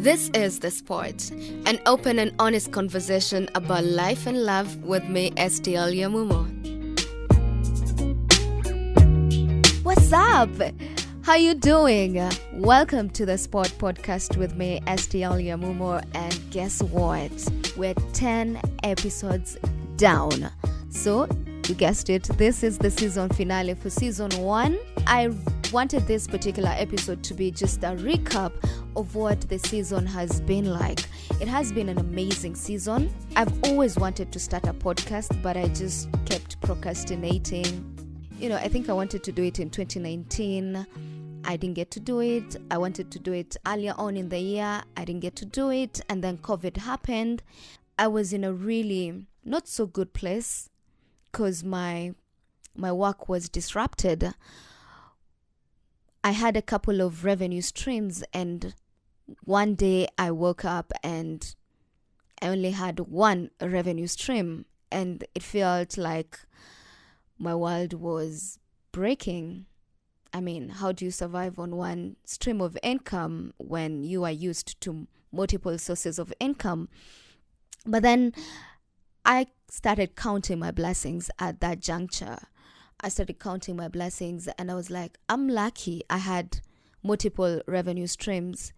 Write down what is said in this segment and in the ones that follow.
This is The Sport, an open and honest conversation about life and love with me, STL Yamumo. What's up? How you doing? Welcome to The Sport podcast with me, STL Yamumo, and guess what? We're 10 episodes down. So, you guessed it, this is the season finale for season 1. I wanted this particular episode to be just a recap of what the season has been like. It has been an amazing season. I've always wanted to start a podcast, but I just kept procrastinating. I think I wanted to do it in 2019. I didn't get to do it. I wanted to do it earlier on in the year. I didn't get to do it. And then COVID happened. I was in a really not so good place because my work was disrupted. I had a couple of revenue streams, and one day I woke up and I only had one revenue stream, and it felt like my world was breaking. I mean, how do you survive on one stream of income when you are used to multiple sources of income? But then I started counting my blessings at that juncture. I started counting my blessings and I was like, I'm lucky I had multiple revenue streams.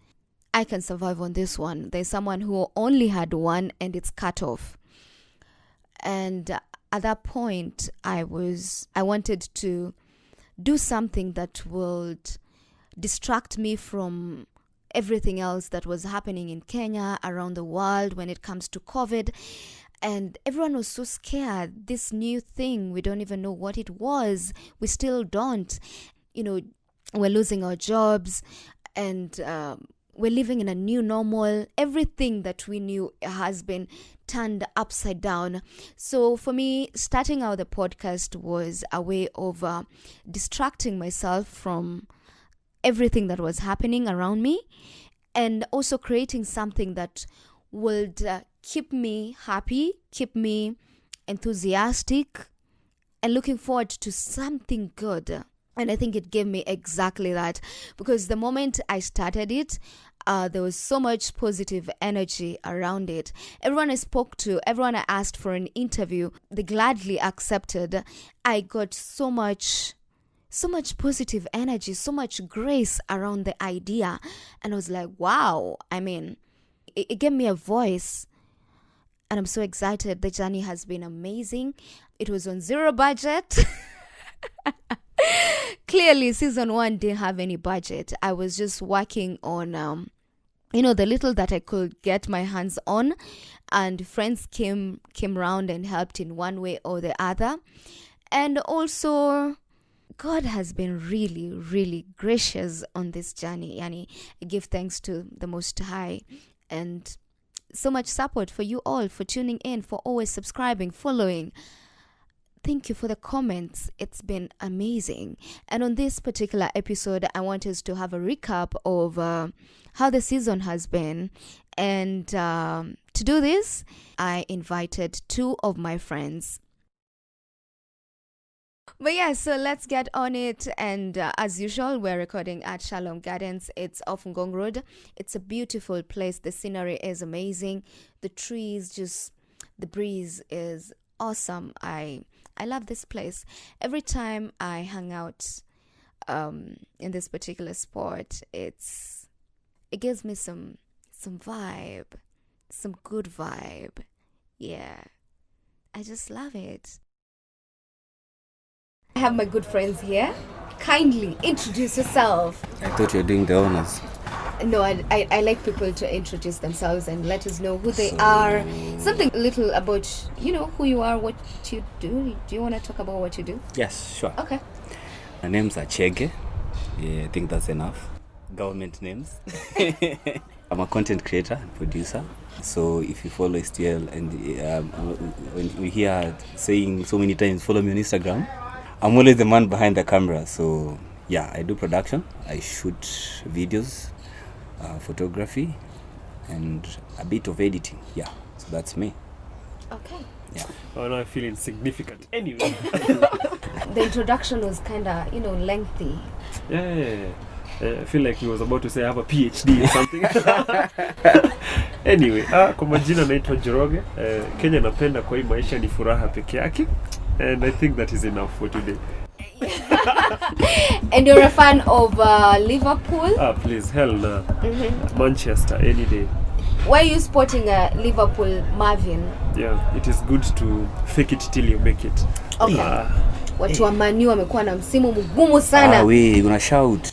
I can survive on this one. There's someone who only had one and it's cut off. And at that point, I wanted to do something that would distract me from everything else that was happening in Kenya, around the world when it comes to COVID. And everyone was so scared. This new thing, we don't even know what it was. We still don't. We're losing our jobs and we're living in a new normal. Everything that we knew has been turned upside down. So for me, starting out the podcast was a way of distracting myself from everything that was happening around me, and also creating something that would keep me happy, keep me enthusiastic, and looking forward to something good. And I think it gave me exactly that, because the moment I started it, there was so much positive energy around it. Everyone I spoke to, everyone I asked for an interview, they gladly accepted. I got so much positive energy, so much grace around the idea. And I was like, wow, I mean, it gave me a voice. And I'm so excited. The journey has been amazing. It was on zero budget. Clearly, season 1 didn't have any budget. I was just working on, the little that I could get my hands on. And friends came around and helped in one way or the other. And also, God has been really, really gracious on this journey. I give thanks to the Most High. And so much support for you all, for tuning in, for always subscribing, following. Thank you for the comments. It's been amazing. And on this particular episode, I want us to have a recap of how the season has been. And to do this, I invited 2 of my friends. But yeah, so let's get on it. And as usual, we're recording at Shalom Gardens. It's off Ngong Road. It's a beautiful place. The scenery is amazing. The trees, the breeze is awesome. I love this place. Every time I hang out in this particular spot, it gives me some vibe, some good vibe. Yeah, I just love it. I have my good friends here. Kindly introduce yourself. I thought you were doing the honors. No, I like people to introduce themselves and let us know who they are. Something little about, who you are, what you do. Do you want to talk about what you do? Yes, sure. Okay. My name's Achaka. Yeah, I think that's enough. Government names. I'm a content creator and producer. So if you follow STL and when we hear saying so many times, follow me on Instagram, I'm always the man behind the camera. So yeah, I do production. I shoot videos, photography, and a bit of editing. Yeah, so that's me. Okay. Yeah. Oh, no, I feel insignificant. Anyway. The introduction was kind of, lengthy. Yeah. I feel like he was about to say I have a PhD or something. Anyway, kwa majina naitwa Njoroge. Kenya napenda kwa hii maisha ni furaha peke yake. And I think that is enough for today. And you're a fan of Liverpool? Please, hell no. Manchester, any day. Why are you sporting a Liverpool Marvin? Yeah, it is good to fake it till you make it. Okay. Watu wa Man U wamekuwa na msimu mgumu sana. We gonna shout.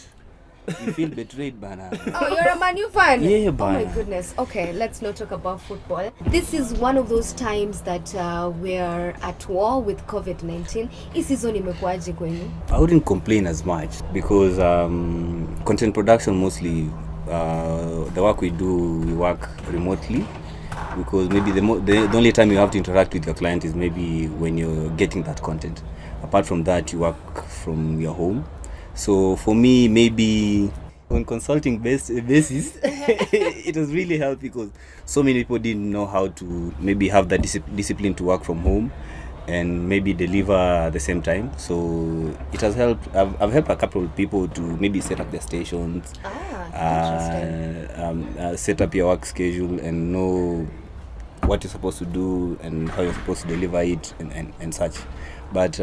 You feel betrayed, bana. Oh, you're a Man U fan? Yeah, oh bana. my goodness. Okay, let's not talk about football. This is one of those times that we're at war with COVID-19. Hii season imekuaje kwenu? I wouldn't complain as much because content production mostly, the work we do, we work remotely. Because maybe the only time you have to interact with your client is maybe when you're getting that content. Apart from that, you work from your home. So for me, maybe on consulting basis, it has really helped because so many people didn't know how to maybe have that discipline to work from home and maybe deliver at the same time. So it has helped. I've helped a couple of people to maybe set up their stations, set up your work schedule and know what you're supposed to do and how you're supposed to deliver it and such. But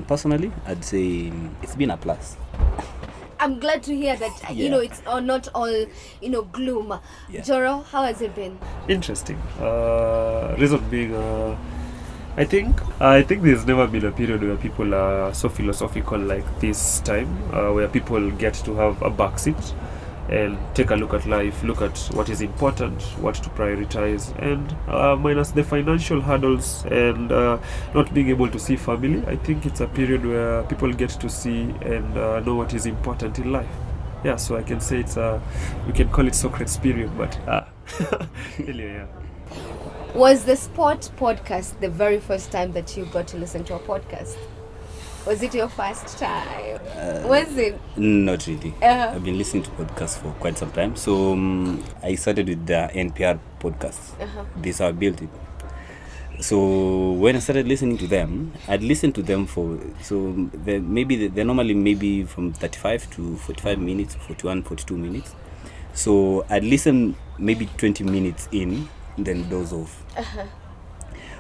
personally, I'd say it's been a plus. I'm glad to hear that, it's not all, gloom. Yeah. Joro, how has it been? Interesting. Reason being, I think there's never been a period where people are so philosophical like this time, where people get to have a backseat and take a look at life, look at what is important, what to prioritize, and minus the financial hurdles and not being able to see family. I think it's a period where people get to see and know what is important in life. Yeah, so I can say we can call it Socrates period, but really, yeah. Was the sport podcast the very first time that you got to listen to a podcast? Was it your first time? Was it? Not really. I've been listening to podcasts for quite some time. So I started with the NPR podcast. This is how I built it. So when I started listening to them, I'd listen to them they're normally maybe from 35 to 45 minutes, 41, 42 minutes. So I'd listen maybe 20 minutes in, then doze off.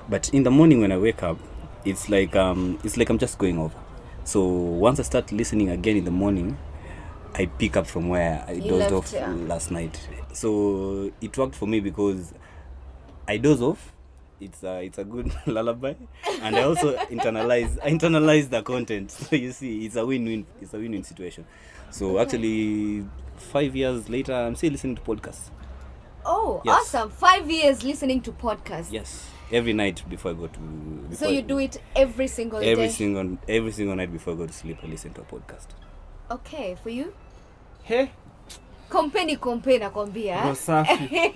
But in the morning when I wake up, it's like I'm just going over. So once I start listening again in the morning, I pick up from where I dozed off last night. So it worked for me because I doze off. It's a good lullaby, and I also internalize the content. So you see, it's a win-win situation. So actually, 5 years later, I'm still listening to podcasts. Oh, yes. Awesome! 5 years listening to podcasts. Yes. Every night before I go to... So you do it every single day? Every single night before I go to sleep, I listen to a podcast. Okay, for you? Hey. Kompe nakwambia. No safi.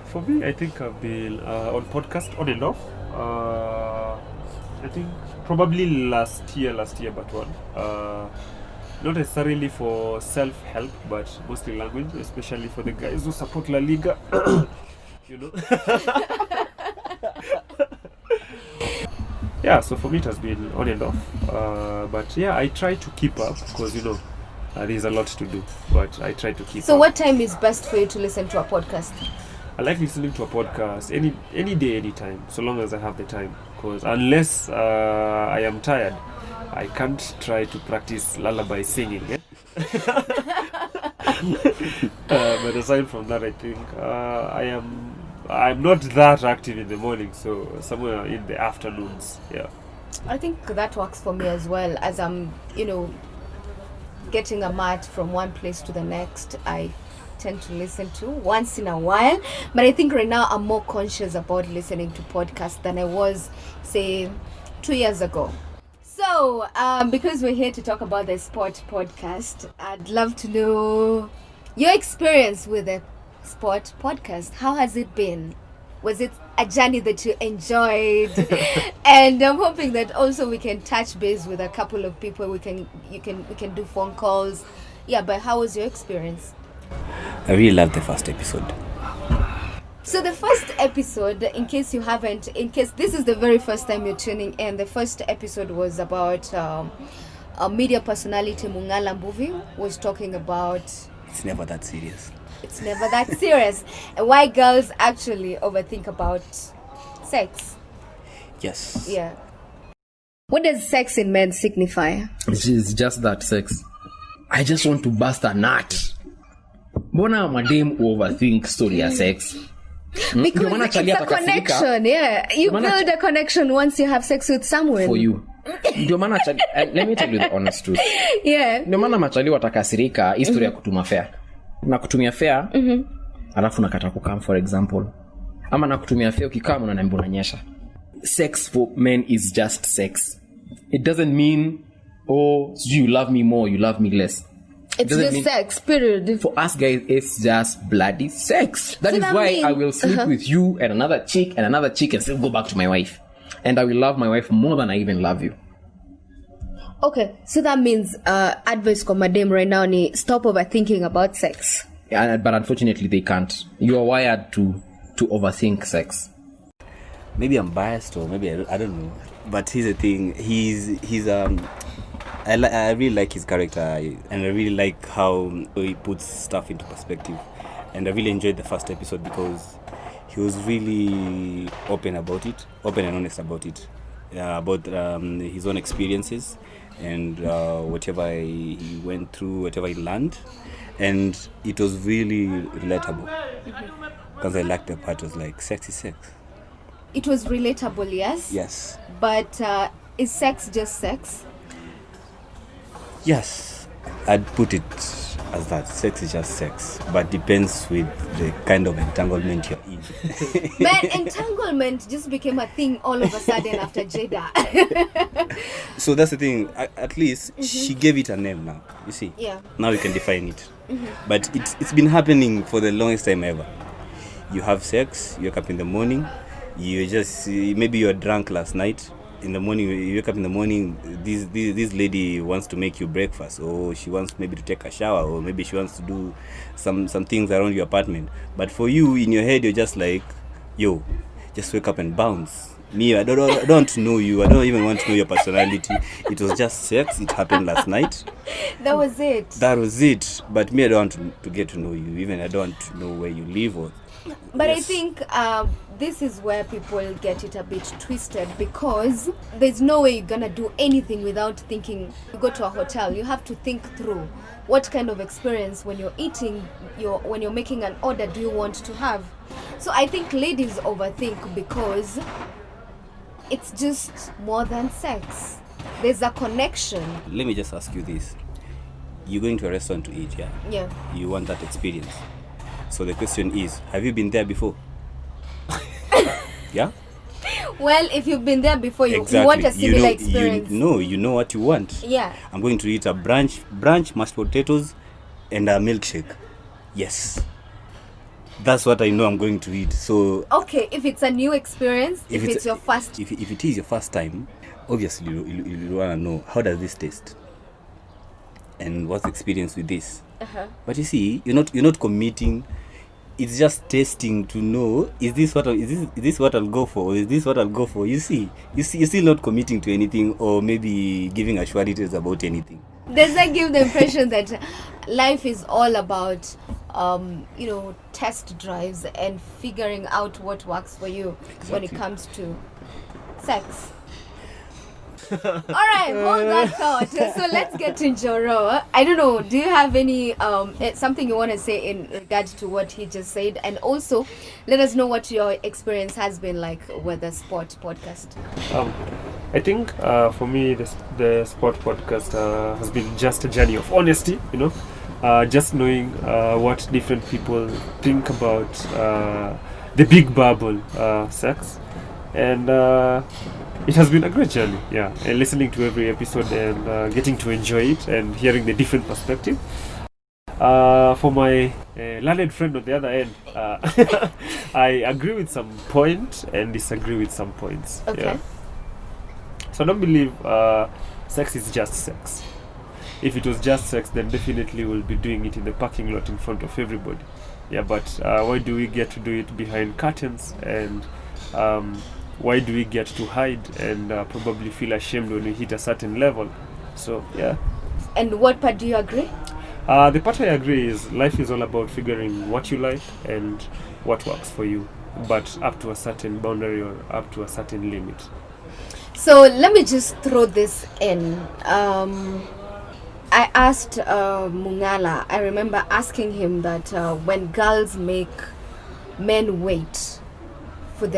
For me, I think I've been on podcast on and off. I think probably last year but one. Not necessarily for self-help, but mostly language, especially for the guys who support La Liga. Yeah, so for me it has been on and off. But yeah, I try to keep up because, there's a lot to do, but I try to keep up. So what time is best for you to listen to a podcast? I like listening to a podcast any day, anytime, so long as I have the time. Because unless I am tired, I can't try to practice lullaby singing. But aside from that, I think I'm not that active in the morning, so somewhere in the afternoons. Yeah. I think that works for me as well. As I'm, getting a mat from one place to the next, I tend to listen to once in a while. But I think right now I'm more conscious about listening to podcasts than I was, say, 2 years ago. So, because we're here to talk about the sport podcast, I'd love to know your experience with the sport podcast. How has it been? Was it a journey that you enjoyed? And I'm hoping that also we can touch base with a couple of people. We can do phone calls. Yeah, but how was your experience? I really loved the first episode. So the first episode, in case this is the very first time you're tuning in, the first episode was about a media personality Mungala Mbuvi was talking about It's never that serious. it's never that serious, and why girls actually overthink about sex. Yes. Yeah. What does sex in men signify? It's just that sex. I just want to bust a nut. Mbona madem overthink story ya sex? Because it's a connection, yeah. You build a connection once you have sex with someone. For you. Ndio maana let me tell you the honest truth. Yeah. Ndio maana machali watakasirika history ya kutuma fare. Na kutumia fare, alafu nakata kukam for example. Ama na kutumia fare ukikam unaniambia unanyesha. Sex for men is just sex. It doesn't mean you love me more, you love me less. It's just sex, period. For us guys, it's just bloody sex. That is why I will sleep with you and another chick and still go back to my wife. And I will love my wife more than I even love you. Okay, so that means advice for madam right now ni stop overthinking about sex. Yeah, but unfortunately they can't. You are wired to overthink sex. Maybe I'm biased or maybe I don't know. But here's the thing. I really like his character, and I really like how he puts stuff into perspective. And I really enjoyed the first episode because he was really open and honest about it, about his own experiences and whatever he went through, whatever he learned, and it was really relatable. Because I liked the part was like sex is sex. It was relatable, yes. Yes. But is sex just sex? Yes, I'd put it as that. Sex is just sex, but depends with the kind of entanglement you're in. Man, entanglement just became a thing all of a sudden after Jada. So that's the thing. At least she gave it a name now. You see? Yeah. Now you can define it. But it's been happening for the longest time ever. You have sex, you wake up in the morning, you just maybe you're drunk last night. In the morning, you wake up in the morning, this lady wants to make you breakfast, or she wants maybe to take a shower, or maybe she wants to do some things around your apartment. But for you, in your head, you're just like, yo, just wake up and bounce. Me, I don't know you. I don't even want to know your personality. It was just sex. It happened last night. That was it. But me, I don't want to get to know you. Even I don't know where you live or. But Yes. I think this is where people get it a bit twisted, because there's no way you're gonna do anything without thinking. You go to a hotel, you have to think through what kind of experience when you're eating, when you're making an order, do you want to have. So I think ladies overthink because it's just more than sex. There's a connection. Let me just ask you this. You're going to a restaurant to eat, yeah? Yeah. You want that experience. So the question is, have you been there before? Yeah? Well, if you've been there before, you Exactly. want a similar experience. You know what you want. Yeah. I'm going to eat a brunch, mashed potatoes, and a milkshake. Yes. That's what I know I'm going to eat. So Okay, if it's a new experience, if it's your first. if it is your first time, obviously you want to know, how does this taste? And what's the experience with this? But you see, you're not committing. It's just testing to know, is this what I'll go for, or is this what I'll go for? You see, you're still not committing to anything, or maybe giving assurances about anything. Does that give the impression that life is all about test drives and figuring out what works for you when it comes to sex? All right, hold that thought. So let's get to Joro. I don't know, do you have any something you want to say in regards to what he just said? And also let us know what your experience has been like with the sport podcast. I think for me the sport podcast has been just a journey of honesty, just knowing what different people think about the big bubble sex, and it has been a great journey, and listening to every episode and getting to enjoy it and hearing the different perspective. For my learned friend on the other end, I agree with some points and disagree with some points. Okay. Yeah. So I don't believe sex is just sex. If it was just sex, then definitely we'll be doing it in the parking lot in front of everybody. Yeah, but why do we get to do it behind curtains, and why do we get to hide and probably feel ashamed when we hit a certain level? So yeah. And what part do you agree? The part I agree is life is all about figuring what you like and what works for you, but up to a certain boundary or up to a certain limit. So let me just throw this in. I asked Mungala, I remember asking him that when girls make men wait for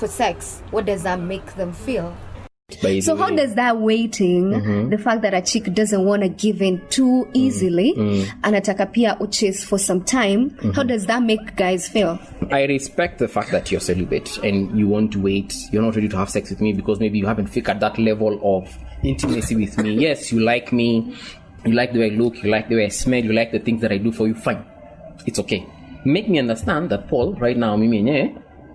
sex, what does that make them feel? So how does that waiting, the fact that a chick doesn't want to give in too easily, anataka pia uchase for some time, how does that make guys feel? I respect the fact that you're celibate and you want to wait. You're not ready to have sex with me because maybe you haven't figured that level of intimacy with me. Yes, you like me. You like the way I look. You like the way I smell. You like the things that I do for you. Fine. It's okay. Make me understand that, Paul, right now,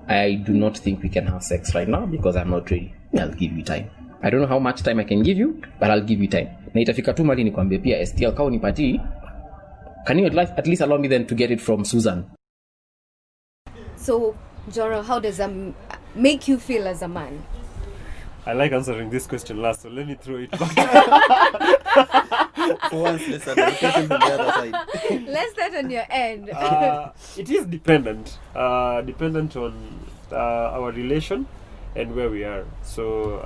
I do not think we can have sex right now because I'm not ready. I'll give you time. I don't know how much time I can give you, but I'll give you time. Na itafika tu mali nikwambie pia STL kao nipatii. Can you at least allow me then to get it from Susan? So, Joro, how does that make you feel as a man? I like answering this question last, so let me throw it back. For once, let's start the question from the other side. Let's start on your end. It is dependent on our relation and where we are. So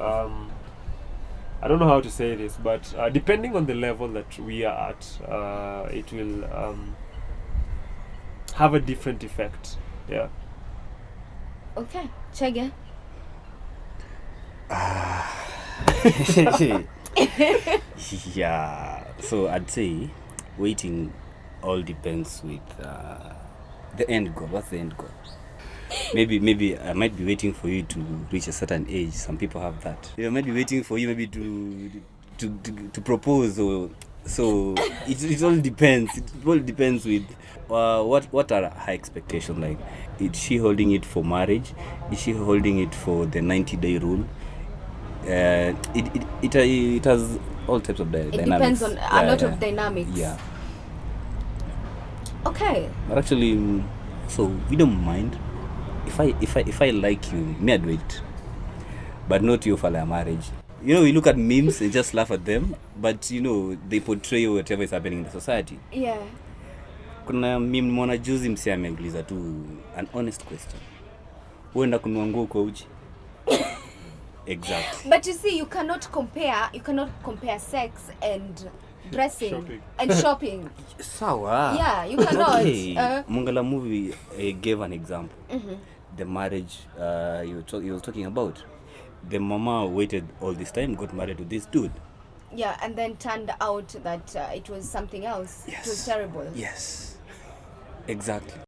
I don't know how to say this, but depending on the level that we are at, it will have a different effect. Yeah. Okay, Chage. Yeah, so I'd say waiting all depends with the end goal. What's the end goal? Maybe I might be waiting for you to reach a certain age. Some people have that. I might be waiting for you maybe to propose, or so it all depends. It all depends with what are her expectations like. Is she holding it for marriage? Is she holding it for the 90-day rule? It has all types of dynamics. It depends on a lot of dynamics. Yeah. Okay. But actually, so we don't mind if I like you, me I'd wait, but not you for a marriage. We look at memes and just laugh at them, but they portray whatever is happening in the society. Yeah. Kuna meme mwana juzi msee ameuliza tu an honest question. Uenda kununua nguo kwa uchi? Exactly. But you see, you cannot compare sex and dressing Shopping. and shopping. Sawa. Yeah, you cannot. Okay. Mungala movie gave an example. The marriage you were talking about. The mama waited all this time, got married to this dude. Yeah, and then turned out that it was something else. Yes. It was terrible. Yes. Exactly.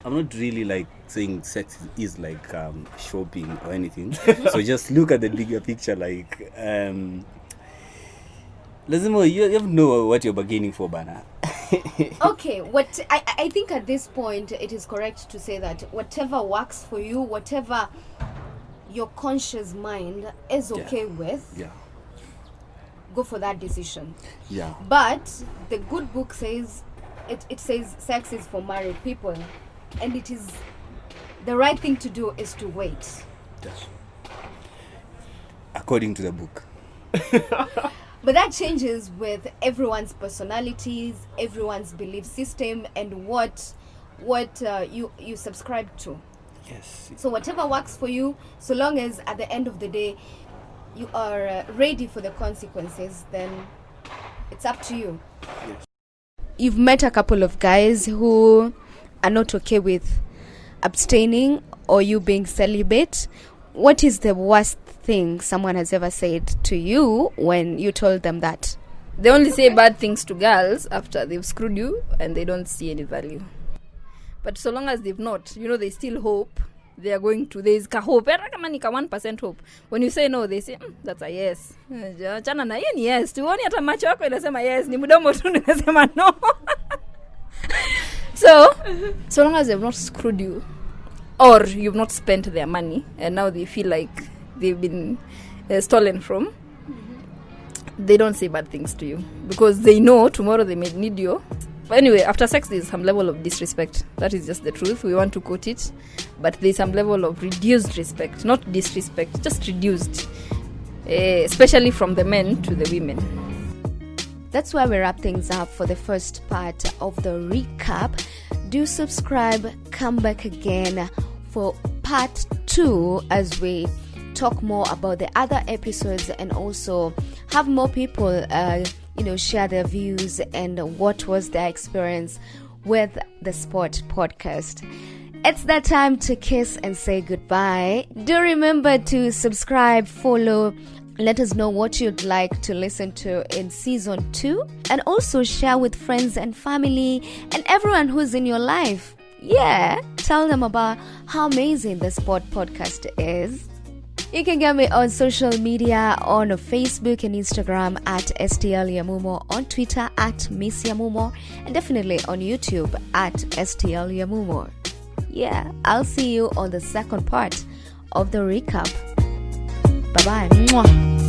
I'm not really like saying sex is like shopping or anything. So just look at the bigger picture. Like, lazima you have to know what you're bargaining for, bana. Okay, what I think at this point it is correct to say that whatever works for you, whatever your conscious mind is okay with, go for that decision. Yeah. But the good book says it says sex is for married people, and it is the right thing to do is to wait. Yes. According to the book. But that changes with everyone's personalities, everyone's belief system, and what you subscribe to. Yes. So whatever works for you, so long as at the end of the day you are ready for the consequences, then it's up to you. Yes. You've met a couple of guys who are not okay with abstaining or you being celibate. What is the worst thing someone has ever said to you when you told them that? They only say bad things to girls after they've screwed you and they don't see any value. But so long as they've not, they still hope they are going to. There's ka hope. Era kama ni ka 1% hope. When you say no, they say, that's a yes. Chana na yeye ni yes. Tuoni hata macho yako inasema yes. Ni mdomo tu inasema no. So long as they've not screwed you or you've not spent their money and now they feel like they've been stolen from, they don't say bad things to you because they know tomorrow they may need you. But anyway, after sex there's some level of disrespect. That is just the truth. We want to quote it, but there's some level of reduced respect, not disrespect, just reduced. especially from the men to the women. That's where we wrap things up for the first part of the recap. Do subscribe, come back again for part 2 as we talk more about the other episodes and also have more people share their views and what was their experience with the Sport Podcast. It's that time to kiss and say goodbye. Do remember to subscribe, follow, let us know what you'd like to listen to in season 2, and also share with friends and family and everyone who's in your life. Yeah, tell them about how amazing the Sport Podcast is. You can get me on social media on Facebook and Instagram at STLYamumo, on Twitter at Miss Yamumo, and definitely on YouTube at STLYamumo. Yeah, I'll see you on the second part of the recap. Bye-bye. Mwah.